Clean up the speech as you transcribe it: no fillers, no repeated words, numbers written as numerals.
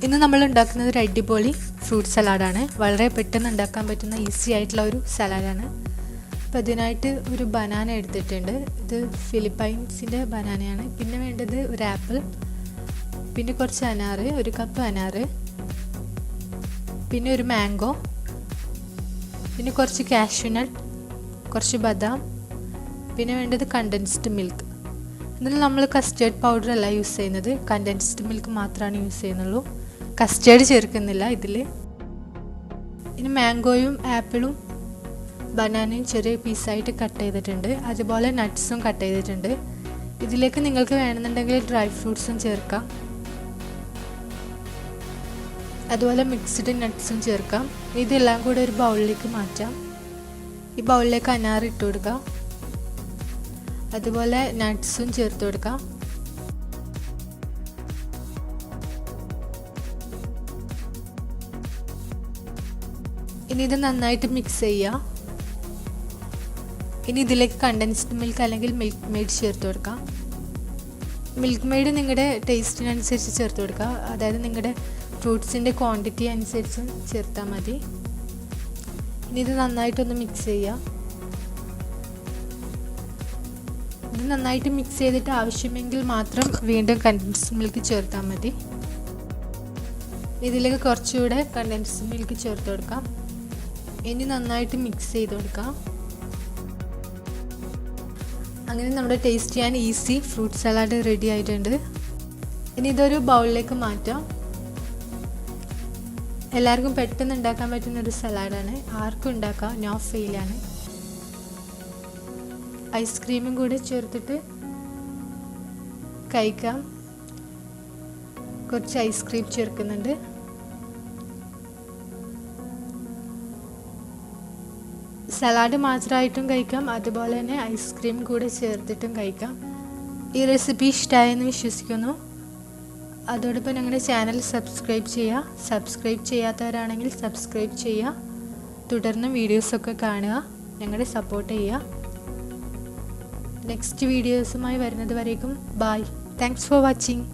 ഇന്ന് നമ്മൾ ഉണ്ടാക്കുന്നത് ഒരു അടിപൊളി ഫ്രൂട്ട് സലാഡാണ്. വളരെ പെട്ടെന്ന് ഉണ്ടാക്കാൻ പറ്റുന്ന ഈസി ആയിട്ടുള്ള ഒരു സലാഡാണ്. അപ്പോൾ അതിനായിട്ട് ഒരു ബനാന എടുത്തിട്ടുണ്ട്. ഇത് ഫിലിപ്പൈൻസിൻ്റെ ബനാനയാണ്. പിന്നെ വേണ്ടത് ഒരു ആപ്പിൾ, പിന്നെ കുറച്ച് അനാറ്, ഒരു കപ്പ് അനാറ്, പിന്നെ ഒരു മാംഗോ, പിന്നെ കുറച്ച് കാഷ്യൂനട്ട്, കുറച്ച് ബദാം, പിന്നെ വേണ്ടത് കണ്ടൻസ്ഡ് മിൽക്ക്. ഇതിൽ നമ്മൾ കസ്റ്റേർഡ് പൗഡർ അല്ല യൂസ് ചെയ്യുന്നത്, കണ്ടൻസ്ഡ് മിൽക്ക് മാത്രമാണ് യൂസ് ചെയ്യുന്നുള്ളൂ. കസ്റ്റേർഡ് ചേർക്കുന്നില്ല ഇതിൽ. ഇനി മാംഗോയും ആപ്പിളും ബനാനയും ചെറിയ പീസായിട്ട് കട്ട് ചെയ്തിട്ടുണ്ട്. അതുപോലെ നട്ട്സും കട്ട് ചെയ്തിട്ടുണ്ട്. ഇതിലേക്ക് നിങ്ങൾക്ക് വേണമെന്നുണ്ടെങ്കിൽ ഡ്രൈ ഫ്രൂട്ട്സും ചേർക്കാം. അതുപോലെ മിക്സ്ഡ് നട്ട്സും ചേർക്കാം. ഇതെല്ലാം കൂടെ ഒരു ബൗളിലേക്ക് മാറ്റാം. ഈ ബൗളിലേക്ക് അനാർ ഇട്ട് കൊടുക്കാം. അതുപോലെ നട്ട്സും ചേർത്ത് കൊടുക്കാം. ഇനി ഇത് നന്നായിട്ട് മിക്സ് ചെയ്യുക. ഇനി ഇതിലേക്ക് കണ്ടൻസ്ഡ് മിൽക്ക് അല്ലെങ്കിൽ മിൽക്ക് മെയ്ഡ് ചേർത്ത് കൊടുക്കാം. മിൽക്ക് മെയ്ഡ് നിങ്ങളുടെ ടേസ്റ്റിനനുസരിച്ച് ചേർത്ത് കൊടുക്കുക. അതായത് നിങ്ങളുടെ ഫ്രൂട്ട്സിൻ്റെ ക്വാണ്ടിറ്റി അനുസരിച്ച് ചേർത്താൽ മതി. ഇനി ഇത് നന്നായിട്ടൊന്ന് മിക്സ് ചെയ്യുക. ഇത് നന്നായിട്ട് മിക്സ് ചെയ്തിട്ട് ആവശ്യമെങ്കിൽ മാത്രം വീണ്ടും കണ്ടൻസ്ഡ് മിൽക്ക് ചേർത്താൽ മതി. ഇതിലേക്ക് കുറച്ചുകൂടെ കണ്ടൻസ്ഡ് മിൽക്ക് ചേർത്ത് കൊടുക്കാം. ഇനി നന്നായിട്ട് മിക്സ് ചെയ്ത് കൊടുക്കാം. അങ്ങനെ നമ്മുടെ ടേസ്റ്റ് ചെയ്യാൻ ഈസി ഫ്രൂട്ട് സലാഡ് റെഡി ആയിട്ടുണ്ട്. ഇനി ഇതൊരു ബൗളിലേക്ക് മാറ്റാം. എല്ലാവർക്കും പെട്ടെന്ന് ഉണ്ടാക്കാൻ പറ്റുന്നൊരു സലാഡാണ്. ആർക്കും ഉണ്ടാക്കാം, നോ ഫെയിലാണ്. ഐസ്ക്രീമും കൂടി ചേർത്തിട്ട് കഴിക്കാം. കുറച്ച് ഐസ്ക്രീം ചേർക്കുന്നുണ്ട്. സലാഡ് മാത്രമായിട്ടും കഴിക്കാം, അതുപോലെ തന്നെ ഐസ്ക്രീം കൂടെ ചേർത്തിട്ടും കഴിക്കാം. ഈ റെസിപ്പി ഇഷ്ടമായെന്ന് വിശ്വസിക്കുന്നു. അതോടൊപ്പം ഞങ്ങളുടെ ചാനൽ സബ്സ്ക്രൈബ് ചെയ്യുക. സബ്സ്ക്രൈബ് ചെയ്യാത്തവരാണെങ്കിൽ സബ്സ്ക്രൈബ് ചെയ്യുക. തുടർന്ന് വീഡിയോസൊക്കെ കാണുക, ഞങ്ങളെ സപ്പോർട്ട് ചെയ്യുക. നെക്സ്റ്റ് വീഡിയോസുമായി വരുന്നത് വരേക്കും ബൈ. Thanks for watching.